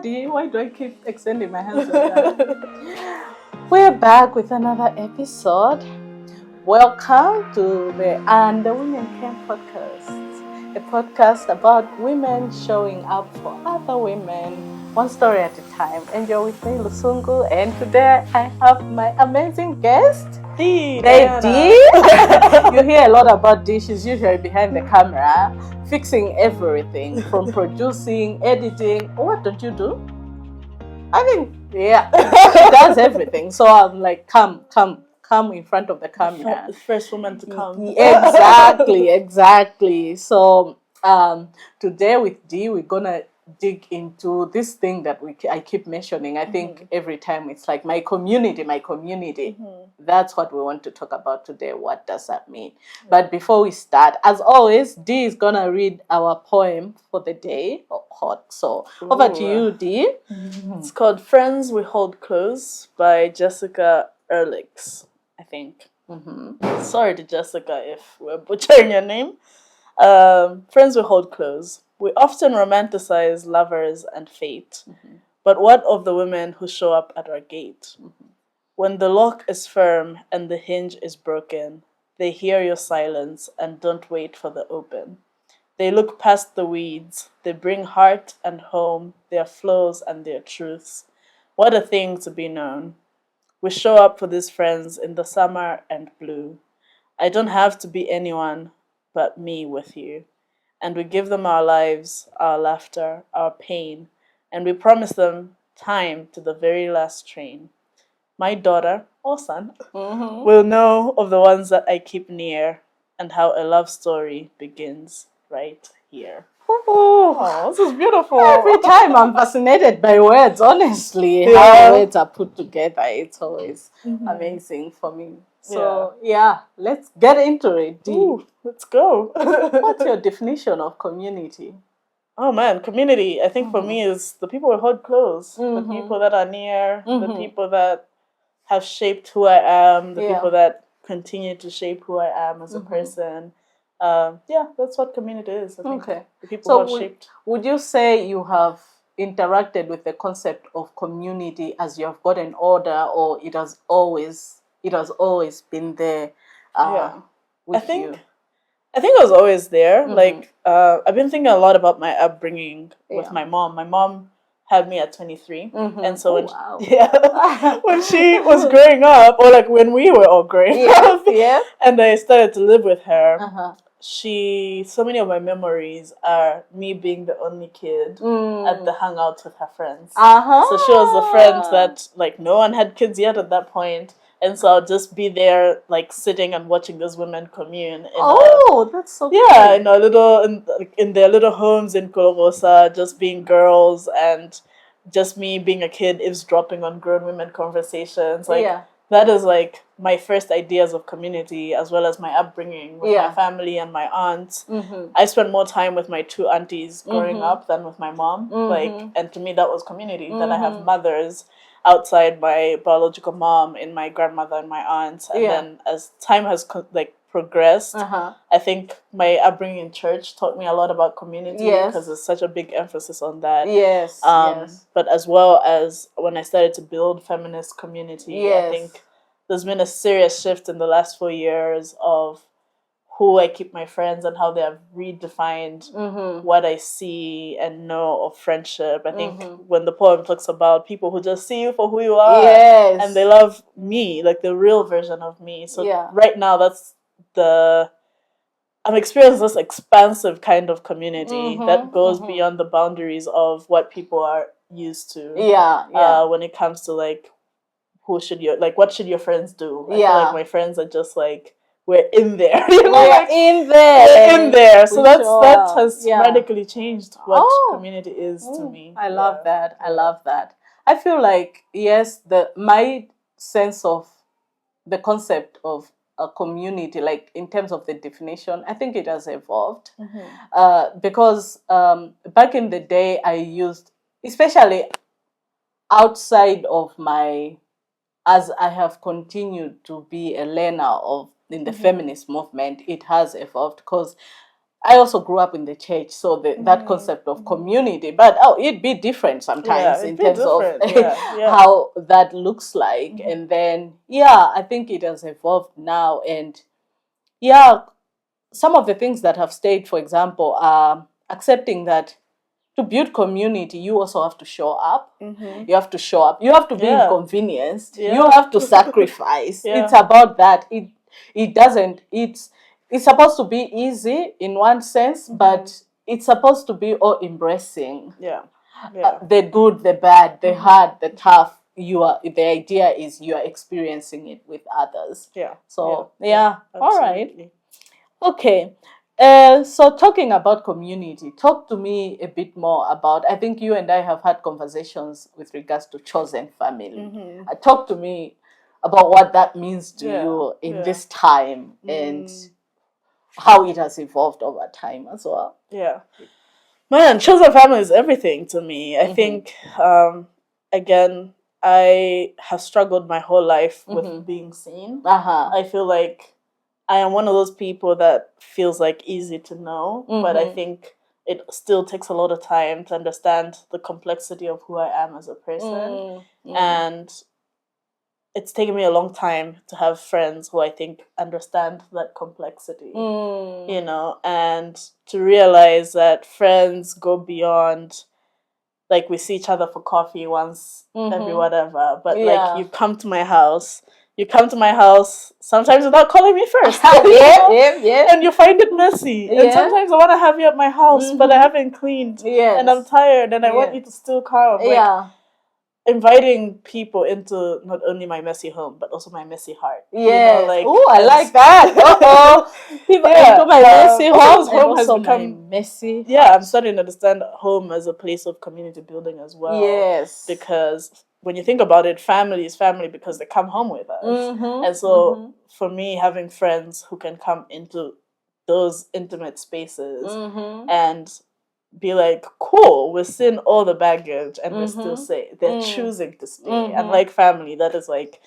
Dee. Why do I keep extending my hands like that? We're back with another episode. Welcome to the And the Women Came podcast, a podcast about women showing up for other women, one story at a time. And you're with me, Lusungu, and today I have my amazing guest, Dee. Dee. You hear a lot about Dee. She's usually behind the camera, fixing everything from producing, editing. What don't you do? I mean, yeah, she does everything. So I'm like, come in front of the camera. The first woman to come. Exactly. So today with Dee, we're gonna dig into this thing that I keep mentioning. I think every time it's like my community. That's what we want to talk about today. What does that mean? But before we start, as always, Dee is gonna read our poem for the day. So over to you, Dee. It's called "Friends We Hold Close" by Jessica Ehrlichs, I think. Sorry to Jessica if we're butchering your name. Friends we hold close. We often romanticize lovers and fate. But what of the women who show up at our gate? When the lock is firm and the hinge is broken, they hear your silence and don't wait for the open. They look past the weeds. They bring heart and home, their flaws and their truths. What a thing to be known. We show up for these friends in the summer and blue. I don't have to be anyone but me with you. And we give them our lives, our laughter, our pain, and we promise them time to the very last train. My daughter, or son, will know of the ones that I keep near and how a love story begins right here. Oh, this is beautiful. Every time I'm fascinated by words, honestly. How words are put together, it's always amazing for me. So, let's get into it, Dee. Ooh, let's go. What's your definition of community? Oh man, community, I think for me is the people we hold close, the people that are near, the people that have shaped who I am, the people that continue to shape who I am as a person. That's what community is. I think the people who have shaped. Would you say you have interacted with the concept of community as you have gotten older, or it has always been there? With you? I think I was always there. I've been thinking a lot about my upbringing with my mom. My mom had me at 23, and so when she was growing up, or like when we were all growing up, and I started to live with her. So many of my memories are me being the only kid at the hangouts with her friends. So she was the friend that like no one had kids yet at that point. And so I'll just be there, like sitting and watching those women commune. That's so cool. Yeah, in their little homes in Kolorosa, just being girls and just me being a kid eavesdropping on grown women conversations. That is like my first ideas of community, as well as my upbringing with my family and my aunts. I spent more time with my two aunties growing up than with my mom. And to me that was community. That I have mothers outside my biological mom, in my grandmother and my aunts, and then as time has progressed, I think my upbringing in church taught me a lot about community because there's such a big emphasis on that. But as well as when I started to build feminist community, I think there's been a serious shift in the last 4 years of who I keep my friends and how they have redefined what I see and know of friendship. I think when the poem talks about people who just see you for who you are and they love me, like the real version of me. So right now I'm experiencing this expansive kind of community that goes beyond the boundaries of what people are used to. When it comes to like what should your friends do? I feel like my friends are just like, we're in there. We're in there. So that has radically changed what community is to me. I love that. I feel like, my sense of the concept of a community, like in terms of the definition, I think it has evolved. Because back in the day, I used, especially outside of as I have continued to be a learner in the feminist movement, it has evolved because I also grew up in the church, so that concept of community, but it'd be different sometimes in terms of how that looks like. And then, I think it has evolved now. And some of the things that have stayed, for example, are accepting that to build community, you also have to show up. You have to show up. You have to be inconvenienced. You have to sacrifice. It's about that. It doesn't, it's supposed to be easy in one sense, but it's supposed to be all embracing. The good, the bad, the hard, the tough. The idea is you are experiencing it with others. So all right. Okay. So talking about community, talk to me a bit more about, I think you and I have had conversations with regards to chosen family. Talk to me about what that means to you in this time and how it has evolved over time as well. Man, chosen family is everything to me. I think, again, I have struggled my whole life with being seen. I feel like I am one of those people that feels like easy to know, but I think it still takes a lot of time to understand the complexity of who I am as a person. And it's taken me a long time to have friends who I think understand that complexity, you know, and to realize that friends go beyond, like, we see each other for coffee once every whatever, but like, you come to my house sometimes without calling me first. And you find it messy. And sometimes I want to have you at my house, but I haven't cleaned. And I'm tired and I want you to still come. Like, inviting people into not only my messy home, but also my messy heart. You know, like, oh, I like that. People into my messy home. Home has become messy. I'm starting to understand home as a place of community building as well. Because when you think about it, family is family because they come home with us. And so for me, having friends who can come into those intimate spaces and be like, cool, we're seeing all the baggage and we're still safe. They're choosing to stay. And like family, that is like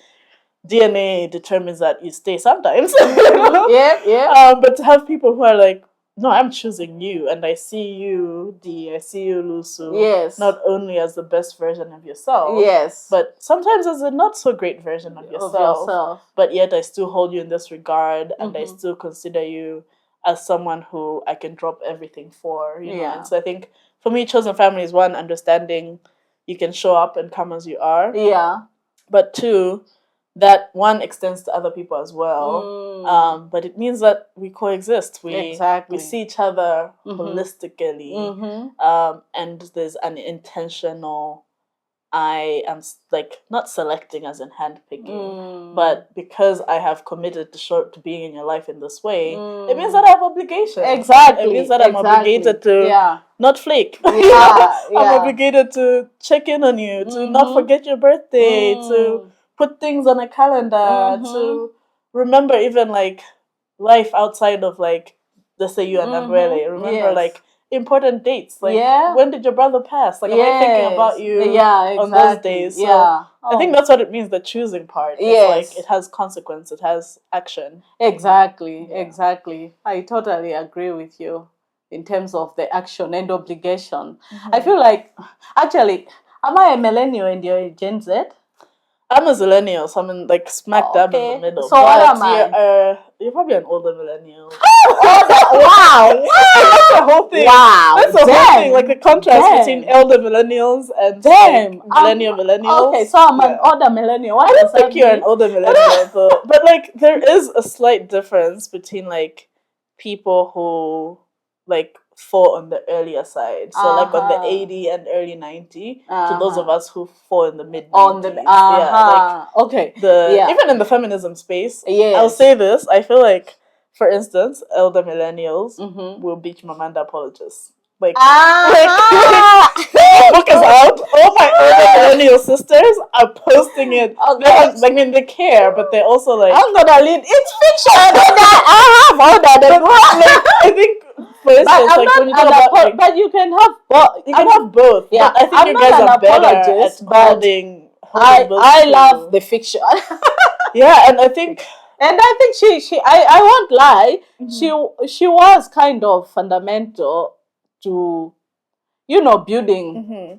DNA determines that you stay sometimes. But to have people who are like, no, I'm choosing you, and I see you, Dee, I see you, Lusu, not only as the best version of yourself, but sometimes as a not so great version of yourself. But yet I still hold you in this regard, and I still consider you as someone who I can drop everything for, you know. And so I think for me, chosen family is one, understanding you can show up and come as you are. But two, that one extends to other people as well. But it means that we coexist. We see each other holistically. And there's an intentional, I am like not selecting as in handpicking, but because I have committed to being in your life in this way, it means that I have obligations. It means that I'm obligated to not flake. I'm obligated to check in on you, to not forget your birthday, to put things on a calendar, to remember even like life outside of like, let's say you and Umbrella. Remember like important dates, like when did your brother pass? Like, am I thinking about you on those days? So I think that's what it means, the choosing part. It's like it has consequence, it has action. Exactly. I totally agree with you in terms of the action and obligation. I feel like, actually, am I a millennial and you're a Gen Z? I'm a millennial, so I'm like smack dab in the middle. So what am I? You're probably an older millennial. Wow! That's the whole thing. Wow! That's the whole thing. Like the contrast between elder millennials and like, millennials. Okay, so I'm an older millennial. I don't think you're an older millennial, but like there is a slight difference between like people who like fall on the earlier side, so like on the 80 and early 90, to those of us who fall in the mid 90s. Even in the feminism space, I'll say this, I feel like, for instance, elder millennials will beat Mamanda apologists. Like, the book is out. All my older millennial sisters are posting it. I mean, they care, but they're also like, I'm gonna lead. It's fiction. I have all that. I think, for instance, like when you talk about, like, but you can have both. You can have both. Yeah, but I think you guys are better at holding I love the fiction. And I think And I think I won't lie, she was kind of fundamental to, building,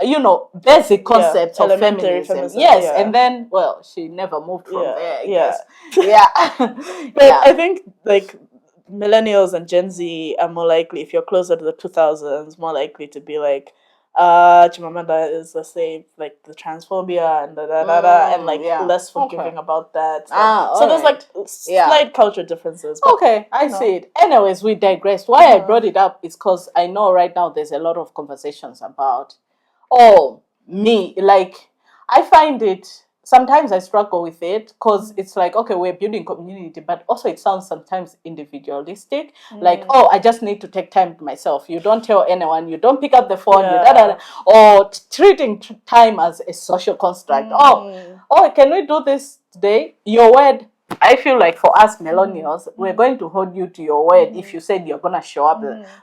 basic concepts of feminism. Yes, yeah. And then, well, she never moved from there, I guess. Yeah. But I think, like, millennials and Gen Z are more likely, if you're closer to the 2000s, more likely to be like, Chimamanda is the same, like the transphobia and and like less forgiving about that. So there's like slight culture differences. But, okay, I see it. Anyways, we digressed. Why I brought it up is because I know right now there's a lot of conversations about, me. Like, I find it, sometimes I struggle with it because it's like, okay, we're building community, but also it sounds sometimes individualistic. Like, I just need to take time to myself. You don't tell anyone, you don't pick up the phone, or treating time as a social construct. Can we do this today? Your word. I feel like for us millennials, we're going to hold you to your word if you said you're going to show up.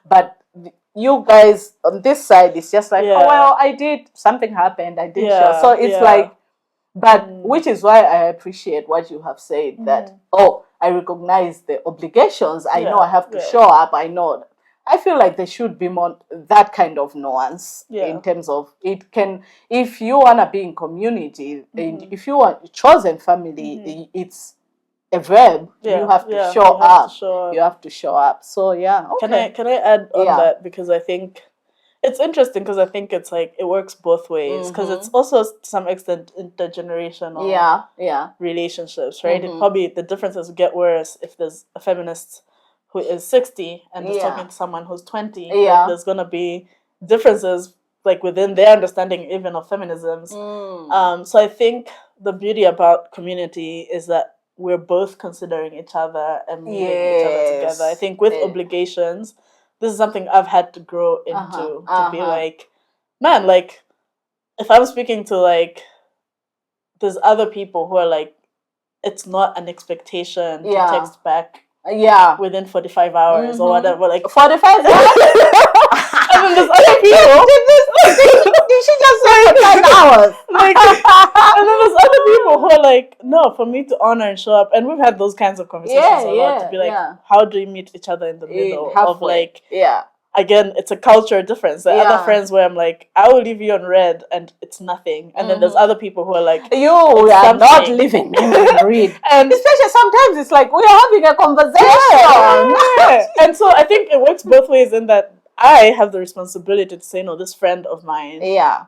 But you guys on this side, it's just like, I did, something happened, I did show. So it's like, but which is why I appreciate what you have said, that, I recognize the obligations. I know I have to show up. I feel like there should be more that kind of nuance in terms of it can, if you want to be in community, and if you want chosen family, it's a verb. You have to show up. You have to show up. So yeah. Okay. Can I add on that, because I think it's interesting, because I think it's like it works both ways, because it's also to some extent intergenerational relationships, right? It probably, the differences get worse if there's a feminist who is 60 and is talking to someone who's 20. Like, there's gonna be differences like within their understanding even of feminisms. So I think the beauty about community is that we're both considering each other and meeting each other together. I think with obligations, this is something I've had to grow into, to be like, man, like, if I'm speaking to, like, there's other people who are like, it's not an expectation to text back within 45 hours or whatever. Like, 45 hours? And then there's other people. Did she just say 45 hours? Like, and then there's other people who are like, no, for me to honor and show up. And we've had those kinds of conversations a lot, to be like, how do we meet each other in the middle of, like, again, it's a culture difference. There are other friends where I'm like, I will leave you on red and it's nothing. And then there's other people who are like, you are not leaving me on red. And especially sometimes it's like, we are having a conversation. And so I think it works both ways, in that I have the responsibility to say, no, this friend of mine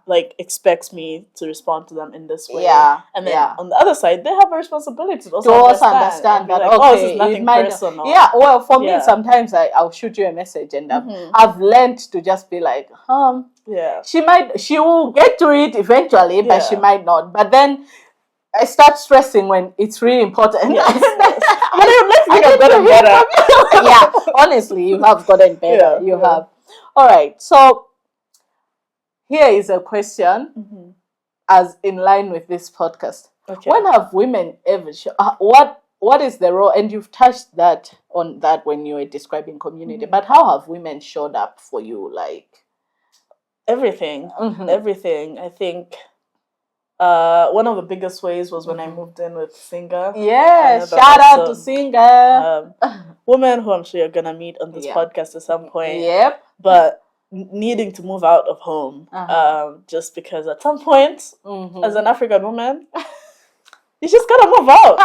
like expects me to respond to them in this way. And then on the other side, they have a responsibility to also understand that, like, this is nothing personal. Well, for me, sometimes I'll shoot you a message, and I've learned to just be like, she will get to it eventually, but she might not. But then I start stressing when it's really important. I've gotten better. Honestly, you have gotten better. You have. All right. So here is a question, as in line with this podcast. Okay. When have women ever what is the role? And you've touched on that when you were describing community. But how have women showed up for you? Like everything. I think. One of the biggest ways was when I moved in with Singer. Yeah, shout out to Singer. Woman who I'm sure you're gonna meet on this podcast at some point. Yep. But needing to move out of home, just because at some point, as an African woman, you just gotta move out.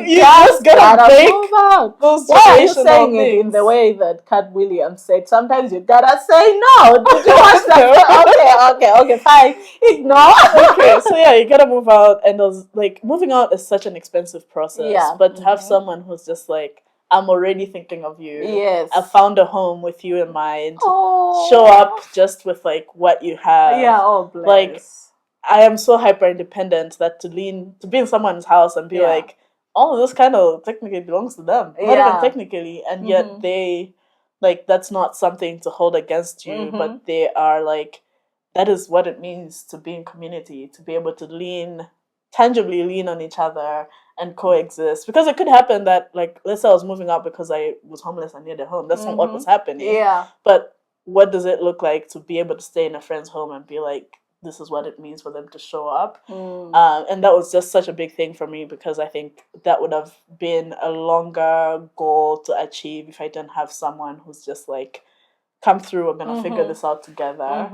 you just gotta move out. Why are you saying it in the way that Cat Williams said? Sometimes you gotta say no. Did you watch that? Okay, fine. Ignore. Okay, so you gotta move out, and those, like, moving out is such an expensive process. Yeah. But to have someone who's just like, I'm already thinking of you. Yes. I found a home with you in mind. Show up just with like what you have. Yeah, bless. Like, I am so hyper independent that to be in someone's house and be like, all of this kind of technically belongs to them. Not even technically, and yet they, like, that's not something to hold against you, but they are like, that is what it means to be in community, to be able to tangibly lean on each other and coexist. Because it could happen that, like, let's say I was moving out because I was homeless and needed a home. That's not what was happening. Yeah. But what does it look like to be able to stay in a friend's home and be like, this is what it means for them to show up. And that was just such a big thing for me, because I think that would have been a longer goal to achieve if I didn't have someone who's just like, come through, we're gonna figure this out together.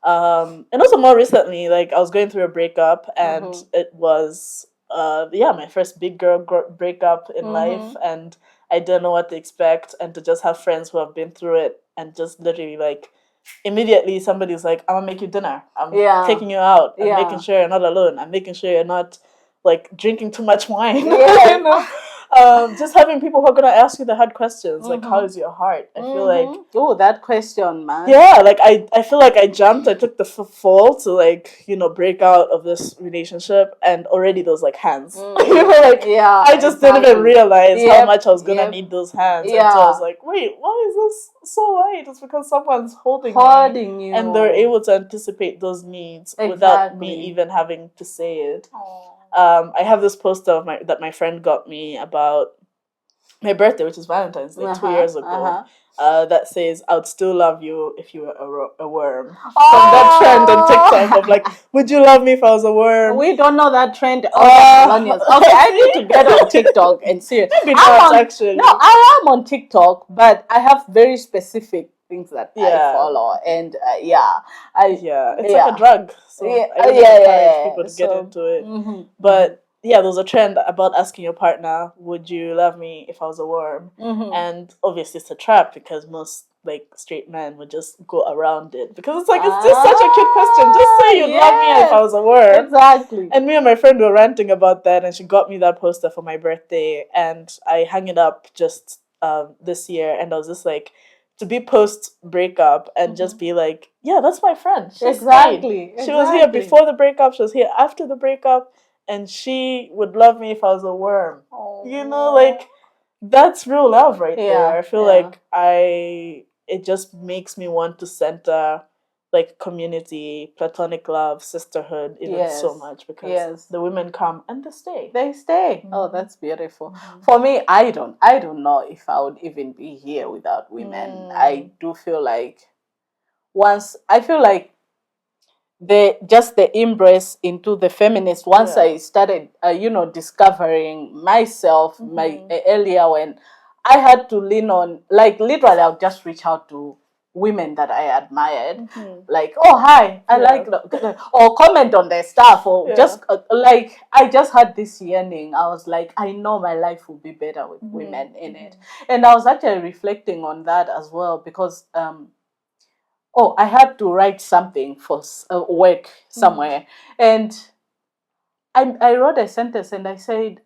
And also more recently, like, I was going through a breakup, and it was my first big girl breakup in life, and I didn't know what to expect, and to just have friends who have been through it, and just literally like immediately somebody's like, I'm gonna make you dinner, I'm taking you out, I'm making sure you're not alone, I'm making sure you're not like drinking too much wine. You know? Just having people who are gonna ask you the hard questions, like, how is your heart? I feel like, oh, that question, man. Yeah, like I feel like I took the fall to, like, you know, break out of this relationship, and already those like hands. You know, like, I just didn't even realize how much I was gonna need those hands. And so I was like, wait, why is this so light? It's because someone's holding me, you, and they're able to anticipate those needs without me even having to say it. I have this poster that my friend got me about my birthday, which is Valentine's Day, 2 years ago. That says, "I would still love you if you were a worm." From that trend on TikTok of like, would you love me if I was a worm? We don't know that trend. Okay, I need to get on TikTok and see it. Maybe not, actually. No, I am on TikTok, but I have very specific things that I follow, and it's like a drug. So I really encourage people to get into it. But yeah, there's a trend about asking your partner, would you love me if I was a worm? And obviously it's a trap, because most like straight men would just go around it, because it's like, it's just such a cute question. Just say you'd love me if I was a worm. Exactly. And me and my friend were ranting about that, and she got me that poster for my birthday, and I hung it up just this year, and I was just like, to be post breakup and just be like, yeah, that's my friend. She exactly. She was here before the breakup, she was here after the breakup, and she would love me if I was a worm. You know, like, that's real love right there. I feel like it just makes me want to center like community, platonic love, sisterhood even so much, because the women come and they stay. They stay. Oh, that's beautiful. For me, I don't know if I would even be here without women. I do feel like the embrace into the feminist, once I started discovering myself, my earlier, when I had to lean on, like, literally I'll just reach out to women that I admired, like, oh, hi, I like, or comment on their stuff, or just like, I just had this yearning. I was like, I know my life will be better with women in it. And I was actually reflecting on that as well, because I had to write something for work somewhere, and I wrote a sentence, and I said,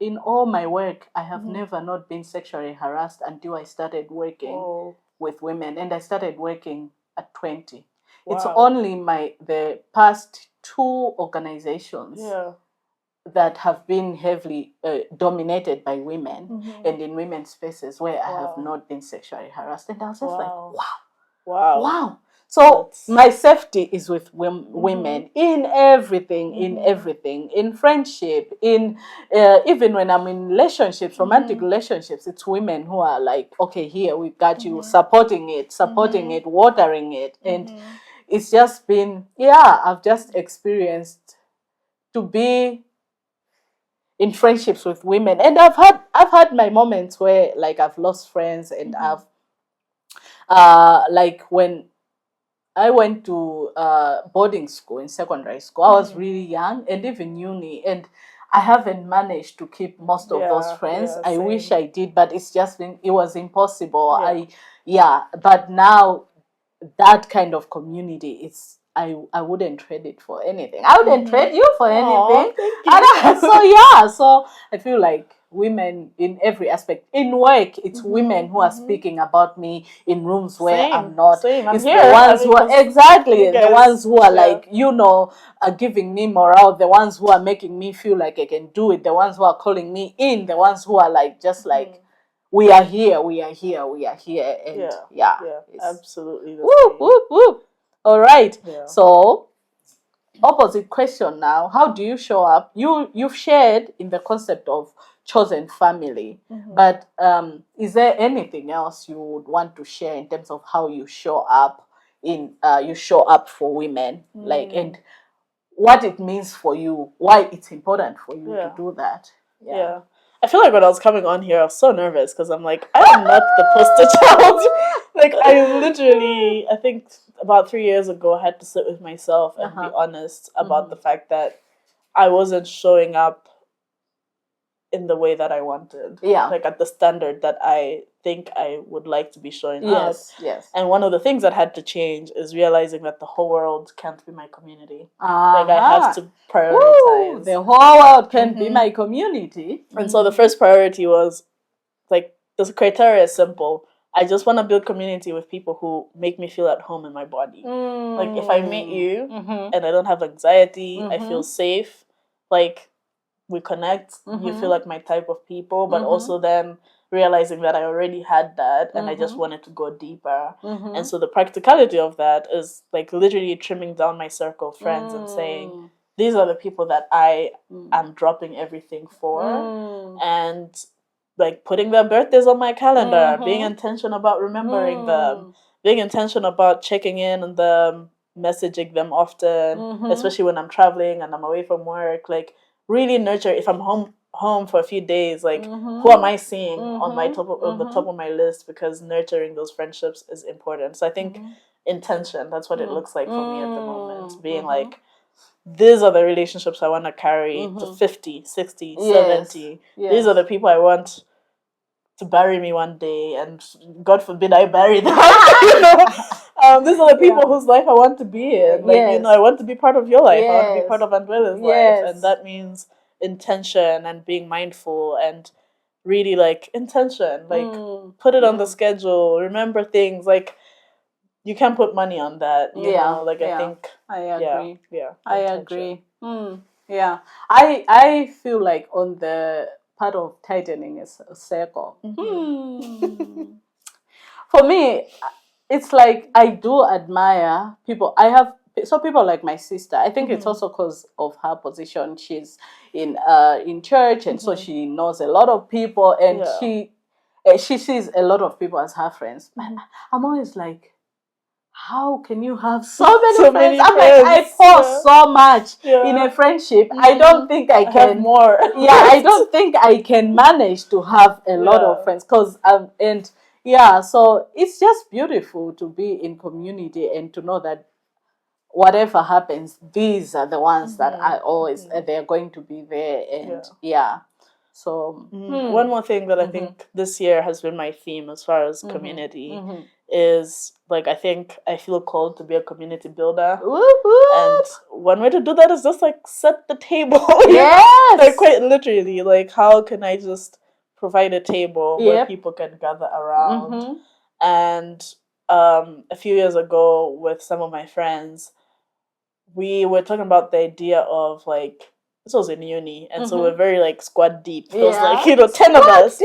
in all my work, I have never not been sexually harassed until I started working with women, and I started working at 20. Wow. It's only the past 2 organizations that have been heavily dominated by women and in women's spaces where I have not been sexually harassed. And I was just like, wow. So my safety is with women in everything, in friendship, in even when I'm in relationships, romantic relationships, it's women who are like, okay, here, we've got you, supporting it, watering it. And it's just been, I've just experienced to be in friendships with women. And I've had my moments where, like, I've lost friends, and I've like, when I went to boarding school in secondary school, I was really young, and even uni, and I haven't managed to keep most of those friends. I wish I did, but it was impossible. But now that kind of community, I wouldn't trade it for anything. I wouldn't trade you for anything. So I feel like women in every aspect. In work, it's women who are speaking about me in rooms where I'm not. I'm it's here. the ones who are the ones who are like, are giving me morale, the ones who are making me feel like I can do it, the ones who are calling me in, the ones who are like, just like, we are here, and absolutely. Woo. All right. So, opposite question now. How do you show up? You've shared in the concept of chosen family, but is there anything else you would want to share in terms of how you show up you show up for women, like, and what it means for you, why it's important for you to do that. Yeah. I feel like when I was coming on here, I was so nervous because I'm like, I am not the poster child. Like, I think about 3 years ago, I had to sit with myself and be honest about the fact that I wasn't showing up in the way that I wanted. Yeah. Like at the standard that I think I would like to be showing up. Yes. And one of the things that had to change is realizing that the whole world can't be my community. Like I have to prioritize. The whole world can't be my community. And so the first priority was, like, the criteria is simple. I just want to build community with people who make me feel at home in my body. Like if I meet you and I don't have anxiety, I feel safe, like we connect, you feel like my type of people, but also then realizing that I already had that and I just wanted to go deeper. And so the practicality of that is like literally trimming down my circle of friends and saying, these are the people that I am dropping everything for, and like putting their birthdays on my calendar, being intentional about remembering them, being intentional about checking in on them, messaging them often, especially when I'm traveling and I'm away from work. Like really nurture. If I'm home for a few days, like who am I seeing on my on the top of my list, because nurturing those friendships is important. So I think intention, that's what it looks like for me at the moment, being like, these are the relationships I want to carry to 50, 60, 70. These are the people I want to bury me one day, and God forbid I bury them. These are the people whose life I want to be in. Like, I want to be part of your life. I want to be part of Andrela's life. And that means intention and being mindful and really like intention. Like put it on the schedule, remember things. Like you can't put money on that, you know. Like I think I agree. I agree. Yeah. I feel like on the part of tightening is a circle. For me, it's like I do admire people. I have people like my sister. I think it's also because of her position. She's in church, and so she knows a lot of people, and she sees a lot of people as her friends. I'm always like, how can you have so many friends? I'm like, I pour so much in a friendship. I don't think I can have more. I don't think I can manage to have a lot of friends, because so it's just beautiful to be in community and to know that whatever happens, these are the ones that are always they're going to be there, and so one more thing that I think this year has been my theme as far as community is like, I think I feel called to be a community builder. And one way to do that is just like set the table. Yes. Like quite literally, like how can I just provide a table where people can gather around. And a few years ago with some of my friends, we were talking about the idea of like, this was in uni, and so we're very like squad deep. It was like, 10 of us.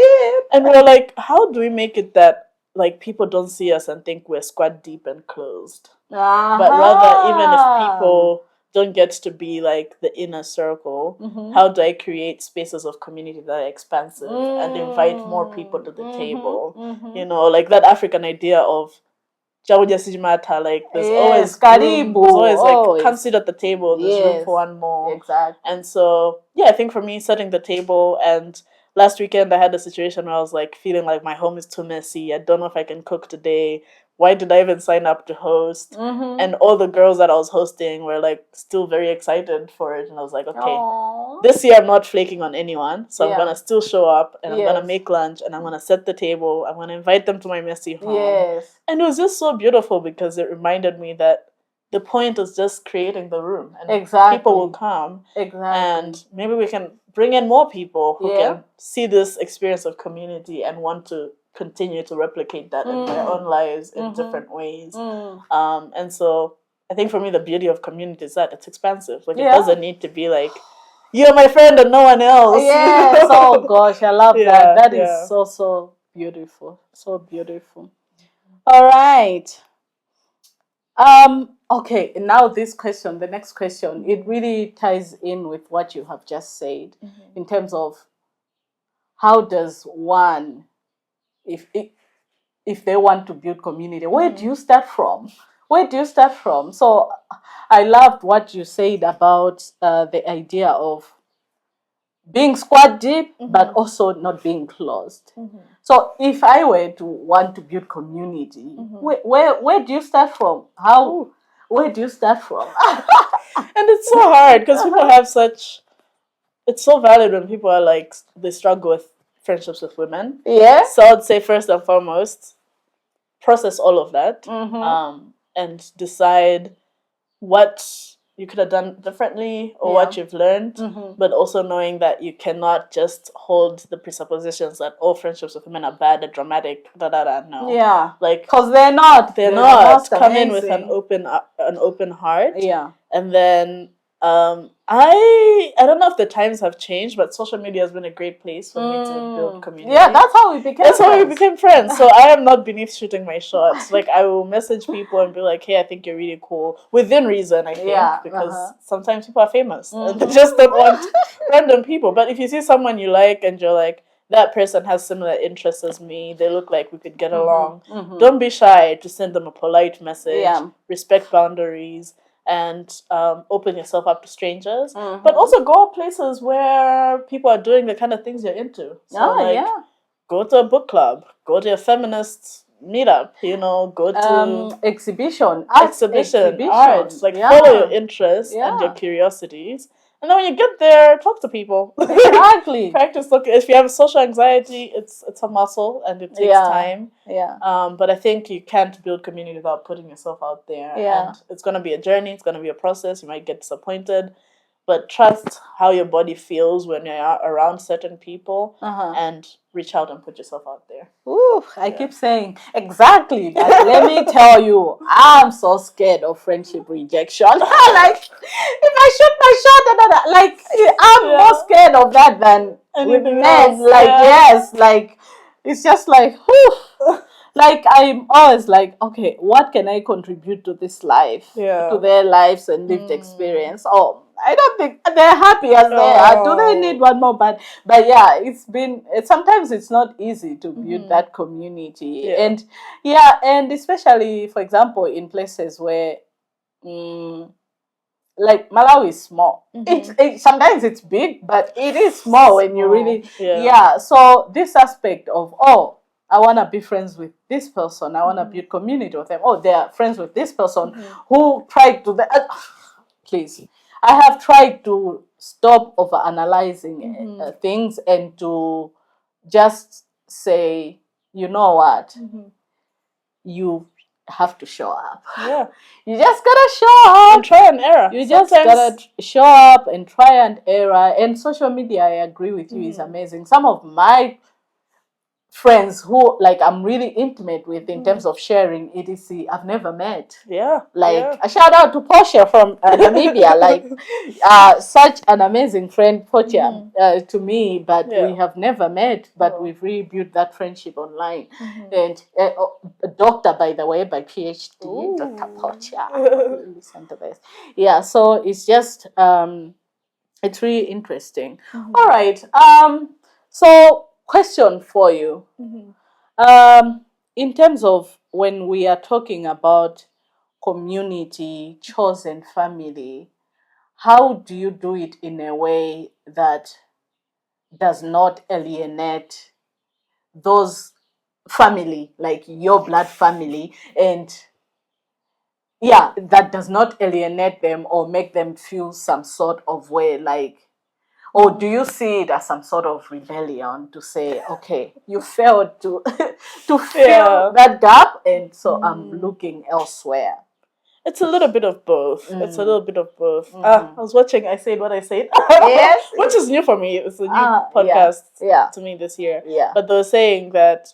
And we were like, how do we make it that like people don't see us and think we're squad deep and closed? But rather, even if people don't get to be like the inner circle, how do I create spaces of community that are expansive and invite more people to the table? You know, like that African idea of like there's always room, there's always like, come sit at the table, there's room for one more. Exactly. And so I think for me, setting the table. And last weekend I had a situation where I was like feeling like my home is too messy, I don't know if I can cook today, why did I even sign up to host? And all the girls that I was hosting were like still very excited for it, and I was like, okay, this year I'm not flaking on anyone, so I'm gonna still show up, and I'm gonna make lunch, and I'm gonna set the table, I'm gonna invite them to my messy home. And it was just so beautiful because it reminded me that the point is just creating the room, and people will come, and maybe we can bring in more people who can see this experience of community and want to continue to replicate that in their own lives in different ways. And so I think for me, the beauty of community is that it's expansive. Like it doesn't need to be like, you're my friend and no one else. Yes. Oh gosh, I love that. That is so beautiful. So beautiful. All right. Okay, now this question, the next question, it really ties in with what you have just said in terms of how does one, if they want to build community, where do you start from? where do you start from? So I loved what you said about the idea of being squad deep, but also not being closed. So if I were to want to build community, where do you start from? Where do you start from? And it's so hard because people have such. It's so valid when people are like they struggle with friendships with women. Yeah. So I'd say first and foremost, process all of that, and decide what you could have done differently or what you've learned, but also knowing that you cannot just hold the presuppositions that all friendships with women are bad and dramatic. No. Yeah. Like because they're not. They're not. Come in with an open heart. Yeah. And then I don't know if the times have changed, but social media has been a great place for me to build community. Yeah, that's how we became friends. So I am not beneath shooting my shots. Like I will message people and be like, "Hey, I think you're really cool," within reason. I think because sometimes people are famous and they just don't want random people. But if you see someone you like and you're like, that person has similar interests as me, they look like we could get along, don't be shy to send them a polite message. Respect boundaries. And open yourself up to strangers, but also go places where people are doing the kind of things you're into. So go to a book club, go to a feminist meetup, go to exhibition, arts, follow your interests and your curiosities. And then when you get there, talk to people. Exactly. Practice. Look, if you have social anxiety, it's a muscle and it takes time. Yeah. But I think you can't build community without putting yourself out there. Yeah. And it's gonna be a journey. It's gonna be a process. You might get disappointed, but trust how your body feels when you're around certain people, and reach out and put yourself out there. Ooh, I keep saying exactly. But let me tell you, I'm so scared of friendship rejection. Like, if I shoot my shot, like I'm more scared of that than with men. Like, yes, like it's just like, whew. Like I'm always like, okay, what can I contribute to this life, to their lives and lived experience? Oh, I don't think they're happy as they are. Do they need one more? But yeah, sometimes it's not easy to build that community, and especially, for example, in places where, like Malawi is small. Sometimes it's big, but it is small when you really So this aspect of I want to be friends with this person. I want to build community with them. Oh, they are friends with this person who tried to. Please, I have tried to stop over-analyzing things and to just say, you know what, you have to show up. Yeah, you just gotta show up and try and error. You just gotta show up and try and error. And social media, I agree with you, is amazing. Some of my friends who I'm really intimate with in terms of sharing etc. I've never met. A shout out to Portia from Namibia, such an amazing friend, Portia, to me, but we have never met, but we've really built that friendship online. And a doctor, by the way, by PhD, Dr. Portia. Listen to this. Yeah, so it's just it's really interesting. All right. So question for you. In terms of when we are talking about community, chosen family, how do you do it in a way that does not alienate those family, like your blood family, and that does not alienate them or make them feel some sort of way, or do you see it as some sort of rebellion to say, okay, you failed to fill that gap, and so I'm looking elsewhere? It's a little bit of both. It's a little bit of both. I was watching I Said What I Said. Yes. Which is new for me. It's a new podcast to me this year. Yeah. But they were saying that,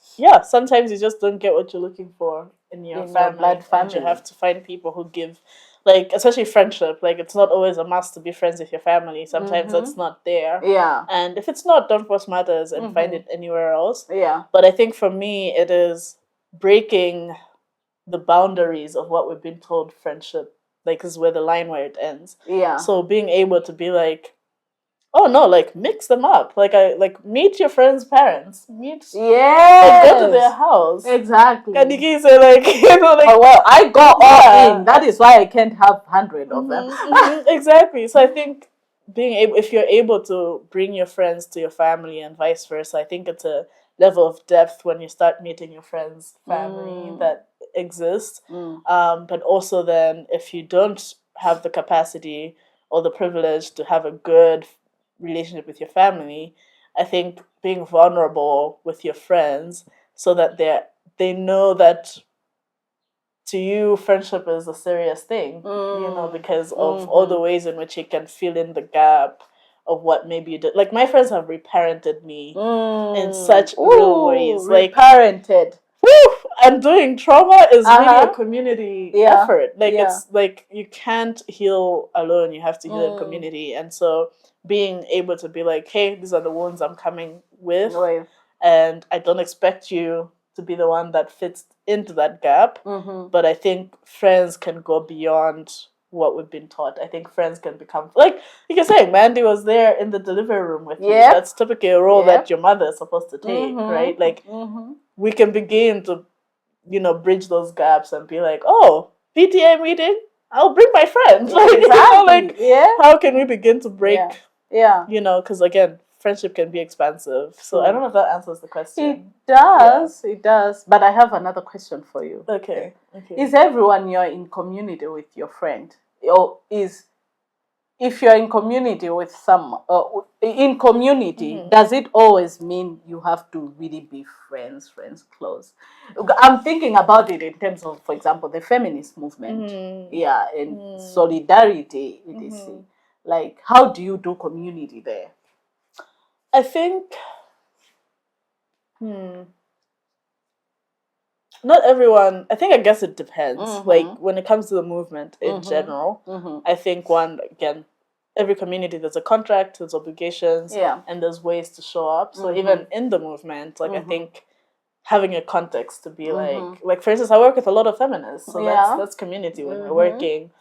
sometimes you just don't get what you're looking for in your family. Blood family. And you have to find people who give, especially friendship. It's not always a must to be friends with your family. Sometimes that's not there. Yeah. And if it's not, don't force matters and find it anywhere else. Yeah. But I think for me, it is breaking the boundaries of what we've been told friendship is where the line where it ends. Yeah. So being able to be like, oh no, like mix them up. Like meet your friends' parents. Go to their house. Exactly. And you can say like oh, well, I go all in. That is why I can't have 100 of them. Exactly. So I think if you're able to bring your friends to your family and vice versa, I think it's a level of depth when you start meeting your friends' family that exists. But also then if you don't have the capacity or the privilege to have a good relationship with your family, I think being vulnerable with your friends so that they know that to you friendship is a serious thing, because of all the ways in which you can fill in the gap of what maybe you did. Like my friends have reparented me in such real ways. Like reparented. And doing trauma is really a community effort. Like it's like you can't heal alone. You have to heal in community. And so being able to be like, hey, these are the wounds I'm coming with, and I don't expect you to be the one that fits into that gap. But I think friends can go beyond what we've been taught. I think friends can become, like you can say, Mandy was there in the delivery room with you. That's typically a role that your mother is supposed to take, right? Like we can begin to, bridge those gaps and be like, oh, PTA meeting, I'll bring my friends. Like, how can we begin to break? Because again, friendship can be expansive. So I don't know if that answers the question. It does. But I have another question for you. Okay. Is everyone you're in community with your friend? Or if you're in community with does it always mean you have to really be friends close? I'm thinking about it in terms of, for example, the feminist movement. And solidarity, etc. Like, how do you do community there? I think not everyone. I guess it depends. Like when it comes to the movement in general, I think every community, there's a contract, there's obligations, and there's ways to show up. So even in the movement, like I think having a context to be like for instance, I work with a lot of feminists, so that's community when we're working.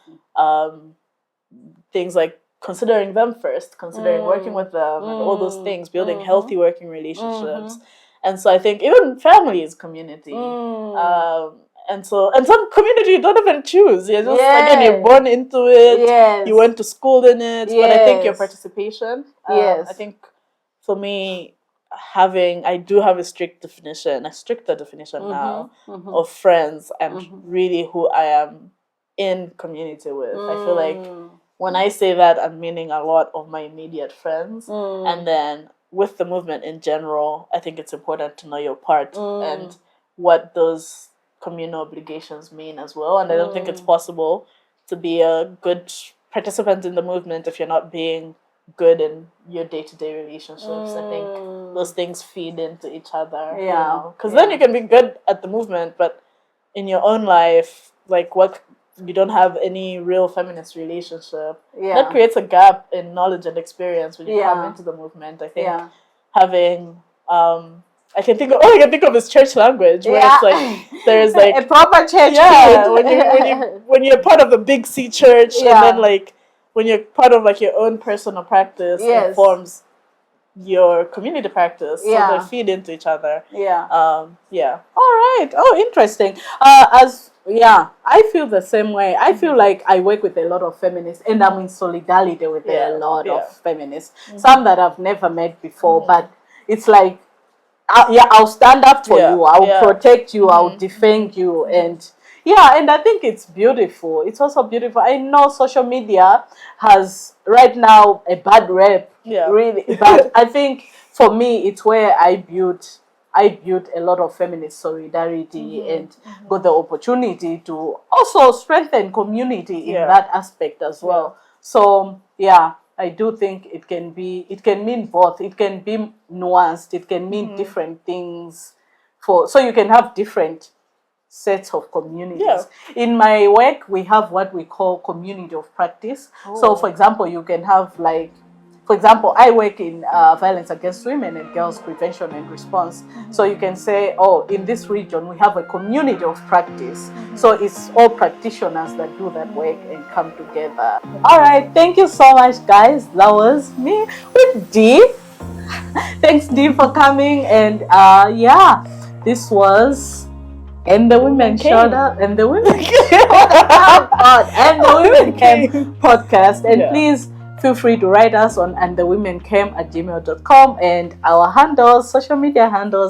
Things like considering them first, considering working with them, and all those things, building healthy working relationships. And so I think even family is community. And some community you don't even choose. You're just again, you're born into it. You went to school in it. But I think your participation. I think for me, I do have a stricter definition now of friends and really who I am in community with. I feel like when I say that, I'm meaning a lot of my immediate friends. And then with the movement in general, I think it's important to know your part and what those communal obligations mean as well. And I don't think it's possible to be a good participant in the movement if you're not being good in your day-to-day relationships. I think those things feed into each other. Because then you can be good at the movement, but in your own life, like you don't have any real feminist relationship. That creates a gap in knowledge and experience when you come into the movement. I think having I can think of this church language where it's like there's like a proper church. When you're part of the big C church, and then like when you're part of like your own personal practice, informs your community practice, so they feed into each other. All right. Oh, interesting. I feel the same way. I feel like I work with a lot of feminists, and I'm in solidarity with a lot of feminists. Some that I've never met before, but it's like, I'll stand up for you. I'll protect you. I'll defend you, and I think it's beautiful. It's also beautiful. I know social media has right now a bad rep, really, but I think for me, it's where I built a lot of feminist solidarity and got the opportunity to also strengthen community in that aspect as well. So I do think it can mean both. It can be nuanced. It can mean different things so you can have different sets of communities. In my work, we have what we call community of practice. So for example, you can have like for example, I work in violence against women and girls prevention and response. So you can say, oh, in this region, we have a community of practice. So it's all practitioners that do that work and come together. All right. Thank you so much, guys. That was me with Dee. Thanks, Dee, for coming. And yeah, this was And the Women Showed Up. And the Women And the Women Came podcast. And please feel free to write us on andthewomencame@gmail.com and our handles, social media handles.